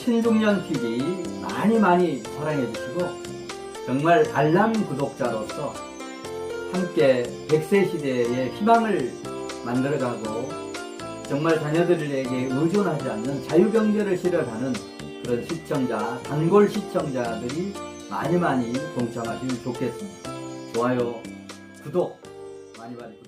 신중년TV 많이 사랑해 주시고 정말 알람 구독자로서 함께 100세 시대의 희망을 만들어가고 정말 자녀들에게 의존하지 않는 자유경제를 실현하는 그런 시청자, 단골 시청자들이 많이 동참하시면 좋겠습니다. 좋아요, 구독 많이 부탁드립니다.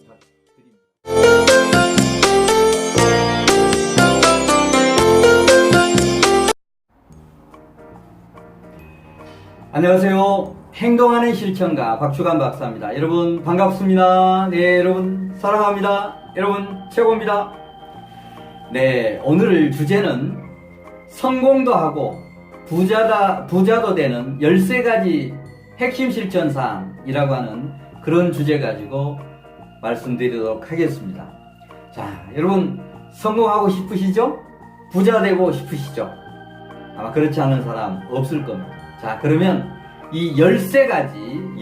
안녕하세요. 행동하는 실천가 박주관 박사입니다. 여러분 반갑습니다. 네, 여러분 사랑합니다. 여러분 최고입니다. 네, 오늘 주제는 성공도 하고 부자도 되는 13가지 핵심 실천사항이라고 하는 그런 주제 가지고 말씀드리도록 하겠습니다. 자, 여러분 성공하고 싶으시죠? 부자 되고 싶으시죠? 아마 그렇지 않은 사람 없을 겁니다. 자, 그러면 이 13가지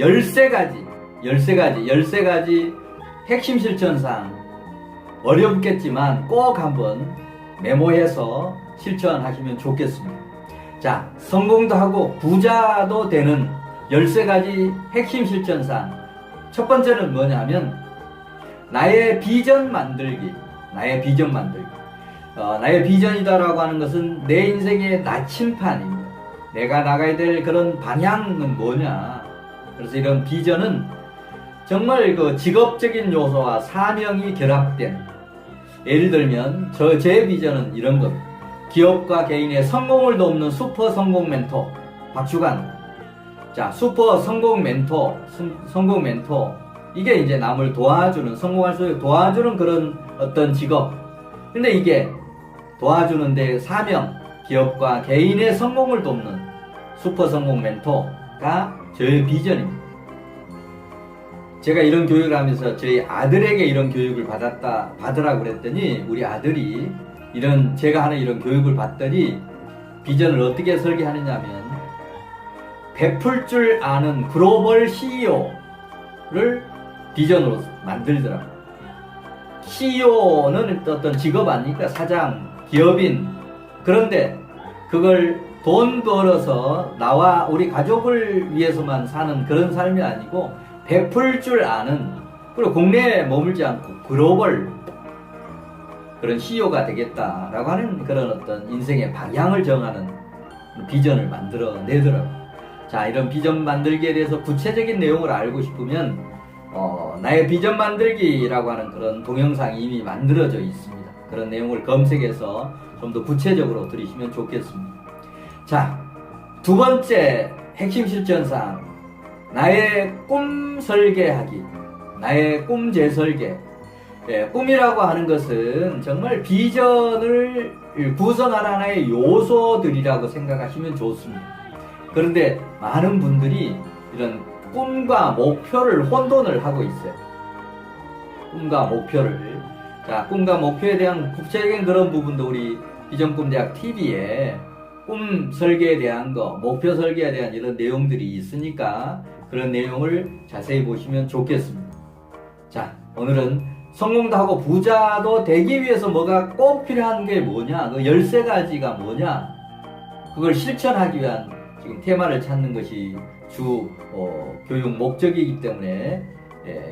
핵심 실천사항 어렵겠지만 꼭 한번 메모해서 실천하시면 좋겠습니다. 자, 성공도 하고 부자도 되는 13가지 핵심 실천사항. 첫 번째는 뭐냐면 나의 비전 만들기. 나의 비전이다라고 하는 것은 내 인생의 나침판입니다. 내가 나가야 될 그런 방향은 뭐냐. 그래서 이런 비전은 정말 그 직업적인 요소와 사명이 결합된, 예를 들면 제 비전은 이런 것. 기업과 개인의 성공을 돕는 슈퍼 성공 멘토 박주관. 자, 슈퍼 성공 멘토 이게 이제 남을 도와주는, 성공할 수 있게 도와주는 그런 어떤 직업. 근데 이게 도와주는데 사명, 기업과 개인의 성공을 돕는 슈퍼 성공 멘토가 저의 비전입니다. 제가 이런 교육을 하면서 저희 아들에게 이런 교육을 받으라고 그랬더니 우리 아들이 제가 하는 이런 교육을 받더니 비전을 어떻게 설계하느냐면 베풀 줄 아는 글로벌 CEO를 비전으로 만들더라고요. CEO는 어떤 직업 아닙니까? 사장, 기업인. 그런데 그걸 돈 벌어서 나와 우리 가족을 위해서만 사는 그런 삶이 아니고 베풀 줄 아는, 그리고 국내에 머물지 않고 글로벌 그런 CEO가 되겠다라고 하는 그런 어떤 인생의 방향을 정하는 비전을 만들어내더라고요. 자, 이런 비전 만들기에 대해서 구체적인 내용을 알고 싶으면 나의 비전 만들기라고 하는 그런 동영상이 이미 만들어져 있습니다. 그런 내용을 검색해서 좀 더 구체적으로 들으시면 좋겠습니다. 자, 두 번째 핵심 실천사항, 나의 꿈 설계하기, 나의 꿈 재설계. 꿈이라고 하는 것은 정말 비전을 구성하는 하나의 요소들이라고 생각하시면 좋습니다. 그런데 많은 분들이 이런 꿈과 목표를 혼돈을 하고 있어요. 꿈과 목표를. 자, 꿈과 목표에 대한 구체적인 그런 부분도 우리 비전꿈대학 TV에 꿈 설계에 대한 거, 목표 설계에 대한 이런 내용들이 있으니까 그런 내용을 자세히 보시면 좋겠습니다. 자, 오늘은 성공도 하고 부자도 되기 위해서 뭐가 꼭 필요한 게 뭐냐, 그 13가지가 뭐냐, 그걸 실천하기 위한 지금 테마를 찾는 것이 주 교육 목적이기 때문에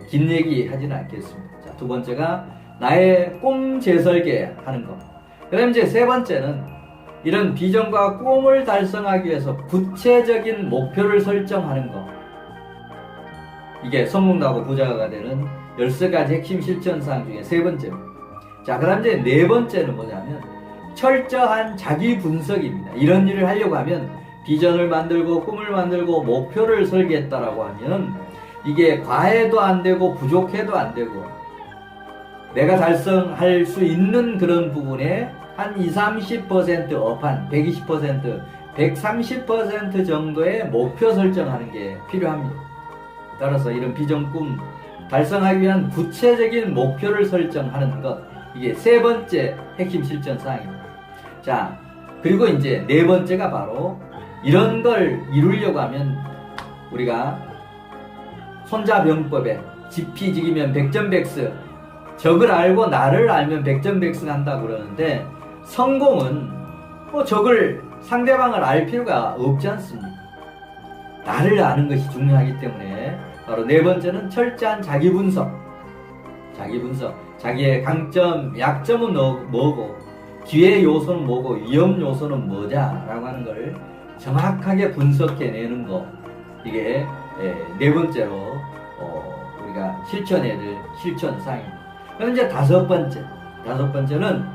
긴 얘기 하지는 않겠습니다. 자, 두 번째가 나의 꿈 재설계 하는 것. 그 다음 이제 세 번째는 이런 비전과 꿈을 달성하기 위해서 구체적인 목표를 설정하는 것. 이게 성공도 하고 부자가 되는 13가지 핵심 실천사항 중에 세 번째입니다. 자, 그 다음 이제 네 번째는 뭐냐면 철저한 자기 분석입니다. 이런 일을 하려고 하면 비전을 만들고 꿈을 만들고 목표를 설계했다라고 하면 이게 과해도 안 되고 부족해도 안 되고 내가 달성할 수 있는 그런 부분에 한 20-30% 업한 120%, 130% 정도의 목표 설정하는 게 필요합니다. 따라서 이런 비전 꿈 달성하기 위한 구체적인 목표를 설정하는 것, 이게 세 번째 핵심 실천 사항입니다. 자, 그리고 이제 네 번째가 바로 이런 걸 이루려고 하면 우리가 손자병법에 지피지기면 백전백승, 적을 알고 나를 알면 백전백승 한다고 그러는데 성공은 적을 상대방을 알 필요가 없지 않습니까? 나를 아는 것이 중요하기 때문에 바로 네 번째는 철저한 자기 분석. 자기의 강점, 약점은 뭐고, 기회 요소는 뭐고, 위험 요소는 뭐냐라고 하는 걸 정확하게 분석해내는 거. 이게 네 번째로 우리가 실천해야 될 실천사항입니다. 그럼 이제 다섯 번째는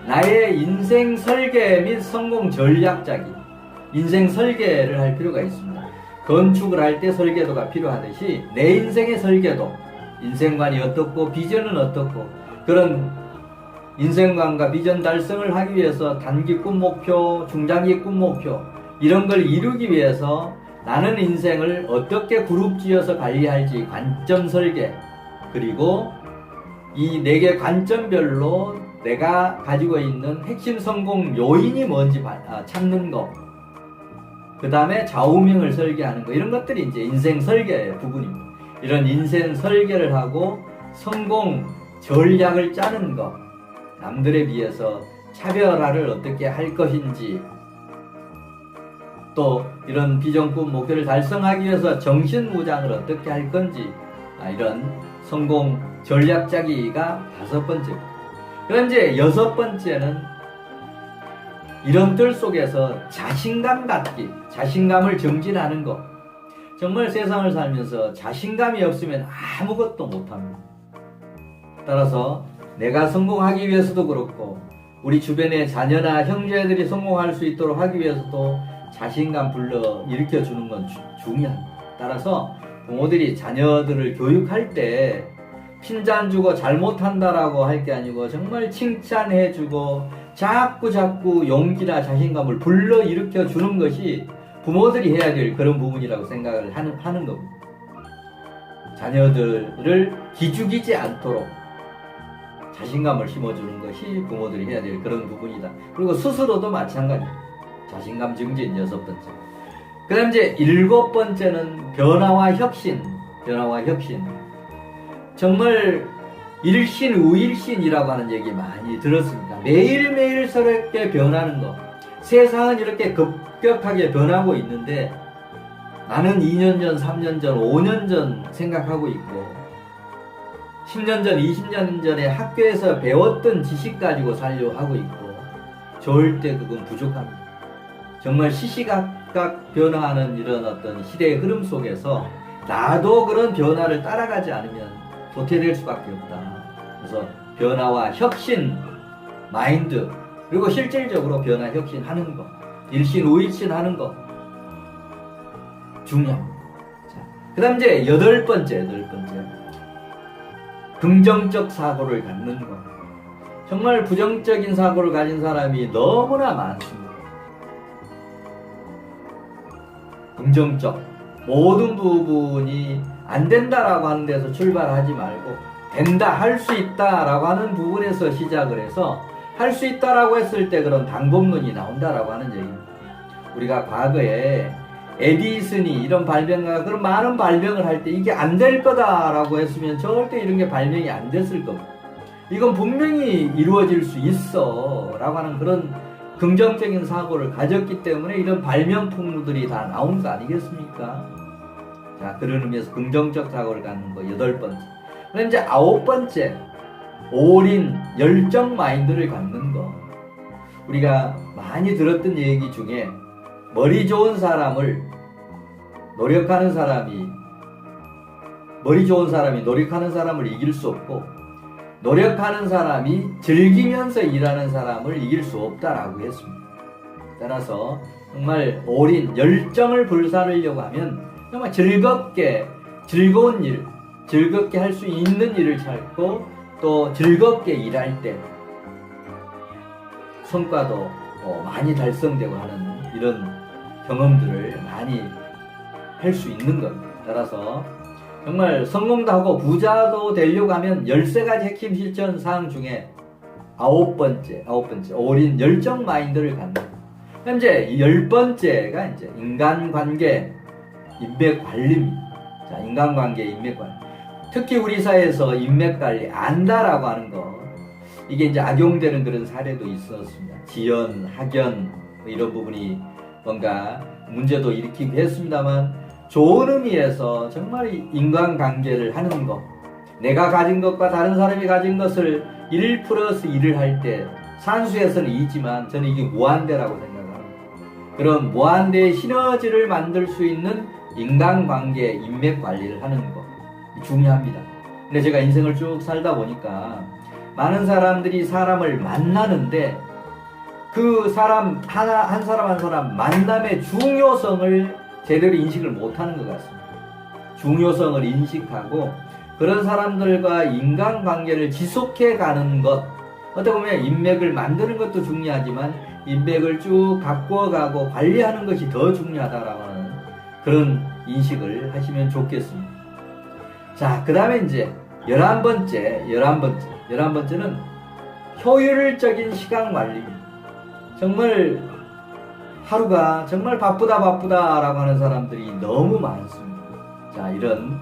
나의 인생 설계 및 성공 전략 짜기. 인생 설계를 할 필요가 있습니다. 건축을 할 때 설계도가 필요하듯이 내 인생의 설계도, 인생관이 어떻고 비전은 어떻고, 그런 인생관과 비전 달성을 하기 위해서 단기 꿈 목표, 중장기 꿈 목표, 이런 걸 이루기 위해서 나는 인생을 어떻게 그룹지어서 관리할지 관점 설계, 그리고 이 4개 관점별로 내가 가지고 있는 핵심 성공 요인이 뭔지 찾는 거, 그 다음에 좌우명을 설계하는 거, 이런 것들이 이제 인생 설계의 부분입니다. 이런 인생 설계를 하고 성공 전략을 짜는 거, 남들에 비해서 차별화를 어떻게 할 것인지, 또 이런 비전 꿈 목표를 달성하기 위해서 정신무장을 어떻게 할 건지, 이런 성공 전략 짜기가 다섯 번째. 그럼 이제 여섯 번째는 이런 뜰 속에서 자신감 갖기, 자신감을 정진하는 것. 정말 세상을 살면서 자신감이 없으면 아무것도 못합니다. 따라서 내가 성공하기 위해서도 그렇고, 우리 주변의 자녀나 형제들이 성공할 수 있도록 하기 위해서도 자신감 불러 일으켜주는 건 중요합니다. 따라서 부모들이 자녀들을 교육할 때 핀잔 주고 잘못한다라고 할 게 아니고 정말 칭찬해주고 자꾸 용기나 자신감을 불러 일으켜주는 것이 부모들이 해야 될 그런 부분이라고 생각을 하는 겁니다. 자녀들을 기죽이지 않도록 자신감을 심어주는 것이 부모들이 해야 될 그런 부분이다. 그리고 스스로도 마찬가지입니다. 자신감 증진 여섯 번째. 그 다음 이제 일곱 번째는 변화와 혁신. 정말 일신우일신이라고 하는 얘기 많이 들었습니다. 매일매일 새롭게 변하는 것. 세상은 이렇게 급격하게 변하고 있는데 나는 2년 전, 3년 전, 5년 전 생각하고 있고 10년 전, 20년 전에 학교에서 배웠던 지식 가지고 살려고 하고 있고 절대 그건 부족합니다. 정말 시시각각 변화하는 이런 어떤 시대의 흐름 속에서 나도 그런 변화를 따라가지 않으면 도태될 수밖에 없다. 그래서 변화와 혁신 마인드, 그리고 실질적으로 변화 혁신하는 것, 일신우일신하는 것 중요합니다. 그 다음 이제 여덟 번째 긍정적 사고를 갖는 것. 정말 부정적인 사고를 가진 사람이 너무나 많습니다. 긍정적, 모든 부분이 안 된다라고 하는 데서 출발하지 말고 된다, 할 수 있다라고 하는 부분에서 시작을 해서 할 수 있다라고 했을 때 그런 방법론이 나온다라고 하는 얘기입니다. 우리가 과거에 에디슨이 이런 발명가 그런 많은 발명을 할 때 이게 안 될 거다라고 했으면 절대 이런 게 발명이 안 됐을 겁니다. 이건 분명히 이루어질 수 있어 라고 하는 그런 긍정적인 사고를 가졌기 때문에 이런 발명품들이 다 나온 거 아니겠습니까? 자, 그런 의미에서 긍정적 사고를 갖는 거 여덟 번째. 그럼 이제 아홉 번째, 올인 열정 마인드를 갖는 거. 우리가 많이 들었던 얘기 중에 머리 좋은 사람을 노력하는 사람이 노력하는 사람을 이길 수 없고 노력하는 사람이 즐기면서 일하는 사람을 이길 수 없다라고 했습니다. 따라서 정말 올인 열정을 불사르려고 하면 정말 즐거운 일, 즐겁게 할 수 있는 일을 찾고 또 즐겁게 일할 때 성과도 많이 달성되고 하는 이런 경험들을 많이 할 수 있는 겁니다. 따라서 정말 성공도 하고 부자도 되려고 하면 13가지 핵심 실천 사항 중에 아홉 번째 올인 열정 마인드를 갖는 겁니다. 그럼 이제 10번째가 이제 인간관계 인맥 관리입니다. 자, 인간관계 인맥 관리. 특히 우리 사회에서 인맥 관리 안다라고 하는 거, 이게 이제 악용되는 그런 사례도 있었습니다. 지연, 학연, 이런 부분이 뭔가 문제도 일으키고 했습니다만 좋은 의미에서 정말 인간관계를 하는 것, 내가 가진 것과 다른 사람이 가진 것을 1 플러스 1을 할 때 산수에서는 2지만 저는 이게 무한대라고 생각합니다. 그런 무한대의 시너지를 만들 수 있는 인간관계, 인맥관리를 하는 것 중요합니다. 근데 제가 인생을 쭉 살다 보니까 많은 사람들이 사람을 만나는데 그 사람 한 사람 한 사람 만남의 중요성을 제대로 인식을 못하는 것 같습니다. 중요성을 인식하고 그런 사람들과 인간관계를 지속해 가는 것, 어떻게 보면 인맥을 만드는 것도 중요하지만 인맥을 쭉 가꾸어가고 관리하는 것이 더 중요하다라고 하는 그런 인식을 하시면 좋겠습니다. 자, 그 다음에 이제 11번째는 효율적인 시간 관리입니다. 정말 하루가 정말 바쁘다라고 하는 사람들이 너무 많습니다. 자, 이런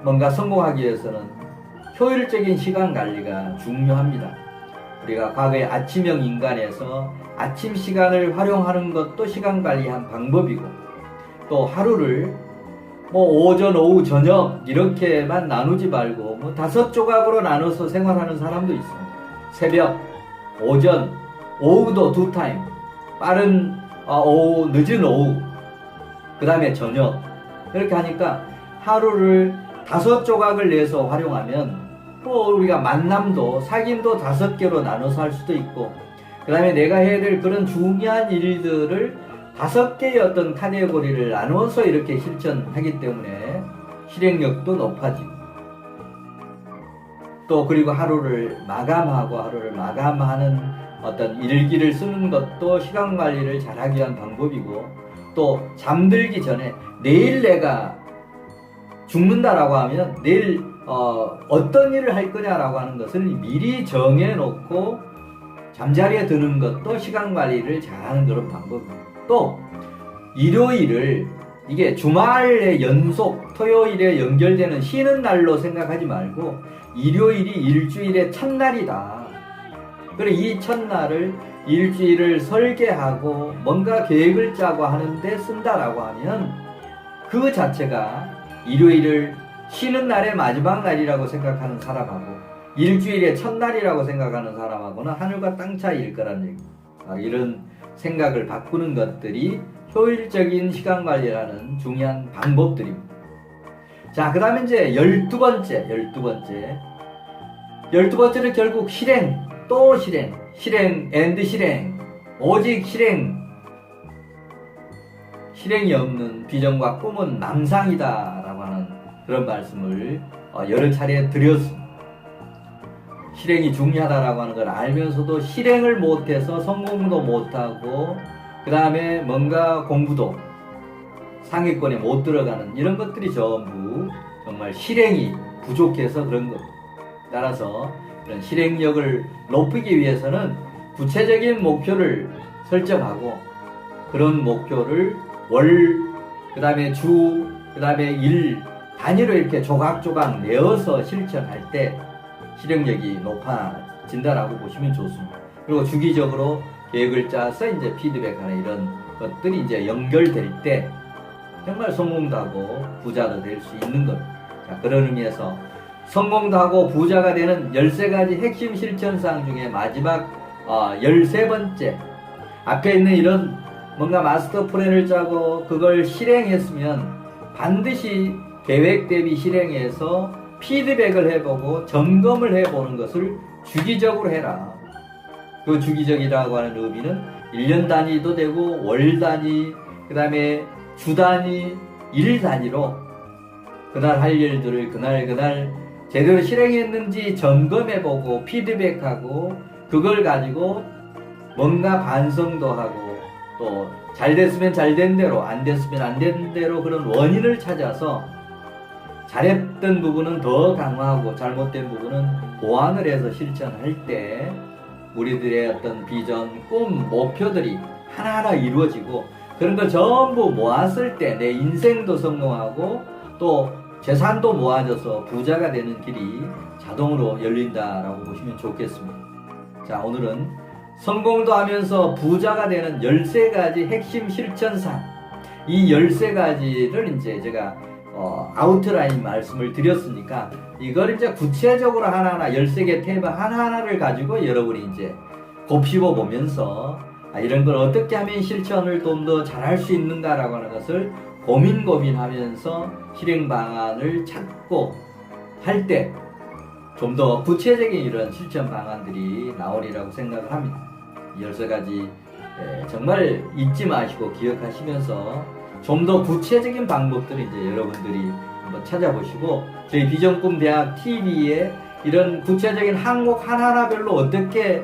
뭔가 성공하기 위해서는 효율적인 시간 관리가 중요합니다. 우리가 과거의 아침형 인간에서 아침 시간을 활용하는 것도 시간 관리의 한 방법이고, 또 하루를 오전, 오후, 저녁 이렇게만 나누지 말고 5조각으로 나눠서 생활하는 사람도 있습니다. 새벽, 오전, 오후도 2타임, 빠른 오후, 늦은 오후, 그 다음에 저녁, 이렇게 하니까 하루를 5조각을 내서 활용하면 또 우리가 만남도 사귐도 5개로 나눠서 할 수도 있고, 그 다음에 내가 해야 될 그런 중요한 일들을 5개의 어떤 카테고리를 나눠서 이렇게 실천하기 때문에 실행력도 높아지고, 또 그리고 하루를 마감하는 어떤 일기를 쓰는 것도 시간 관리를 잘하기 위한 방법이고, 또 잠들기 전에 내일 내가 죽는다라고 하면 내일 어떤 일을 할 거냐라고 하는 것을 미리 정해놓고 잠자리에 드는 것도 시간 관리를 잘하는 그런 방법입니다. 또 일요일을 이게 주말의 연속, 토요일에 연결되는 쉬는 날로 생각하지 말고 일요일이 일주일의 첫날이다. 그리고 이 첫날을 일주일을 설계하고 뭔가 계획을 짜고 하는데 쓴다라고 하면 그 자체가 일요일을 쉬는 날의 마지막 날이라고 생각하는 사람하고 일주일의 첫날이라고 생각하는 사람하고는 하늘과 땅 차이일 거란 얘기입니다. 이런 생각을 바꾸는 것들이 효율적인 시간 관리라는 중요한 방법들입니다. 자, 그 다음에 이제 12번째는 결국 실행, 또 실행, 오직 실행이 없는 비전과 꿈은 망상이다라고 하는 그런 말씀을 여러 차례 드렸습니다. 실행이 중요하다라고 하는 걸 알면서도 실행을 못해서 성공도 못하고, 그 다음에 뭔가 공부도 상위권에 못 들어가는 이런 것들이 전부 정말 실행이 부족해서 그런 겁니다. 따라서 이런 실행력을 높이기 위해서는 구체적인 목표를 설정하고 그런 목표를 월, 그 다음에 주, 그 다음에 일 단위로 이렇게 조각조각 내어서 실천할 때 실행력이 높아진다라고 보시면 좋습니다. 그리고 주기적으로 계획을 짜서 이제 피드백하는 이런 것들이 이제 연결될 때 정말 성공도 하고 부자도 될 수 있는 겁니다. 자, 그런 의미에서 성공도 하고 부자가 되는 13가지 핵심 실천사항 중에 마지막 13번째, 앞에 있는 이런 뭔가 마스터 플랜을 짜고 그걸 실행했으면 반드시 계획 대비 실행해서 피드백을 해보고 점검을 해보는 것을 주기적으로 해라. 그 주기적이라고 하는 의미는 1년 단위도 되고 월 단위, 그 다음에 주 단위, 일 단위로 그날 할 일들을 그날 제대로 실행했는지 점검해보고 피드백하고 그걸 가지고 뭔가 반성도 하고 또 잘 됐으면 잘 된 대로, 안 됐으면 안 된 대로 그런 원인을 찾아서 잘했던 부분은 더 강화하고 잘못된 부분은 보완을 해서 실천할 때 우리들의 어떤 비전, 꿈, 목표들이 하나하나 이루어지고 그런 걸 전부 모았을 때 내 인생도 성공하고 또 재산도 모아져서 부자가 되는 길이 자동으로 열린다라고 보시면 좋겠습니다. 자, 오늘은 성공도 하면서 부자가 되는 13가지 핵심 실천상, 이 13가지를 이제 제가 아웃라인 말씀을 드렸으니까 이걸 이제 구체적으로 하나하나 13개 탭 하나하나를 가지고 여러분이 이제 곱씹어 보면서 이런 걸 어떻게 하면 실천을 좀 더 잘할 수 있는가라고 하는 것을 고민하면서 실행 방안을 찾고 할 때 좀 더 구체적인 이런 실천 방안들이 나오리라고 생각을 합니다. 13가지 정말 잊지 마시고 기억하시면서 좀 더 구체적인 방법들을 이제 여러분들이 한번 찾아보시고 저희 비전꿈대학 TV에 이런 구체적인 항목 하나하나별로 어떻게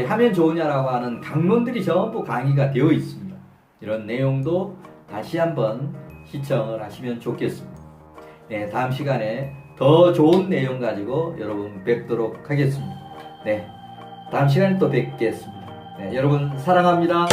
하면 좋으냐라고 하는 강론들이 전부 강의가 되어 있습니다. 이런 내용도 다시 한번 시청을 하시면 좋겠습니다. 네, 다음 시간에 더 좋은 내용 가지고 여러분 뵙도록 하겠습니다. 네, 다음 시간에 또 뵙겠습니다. 네, 여러분 사랑합니다.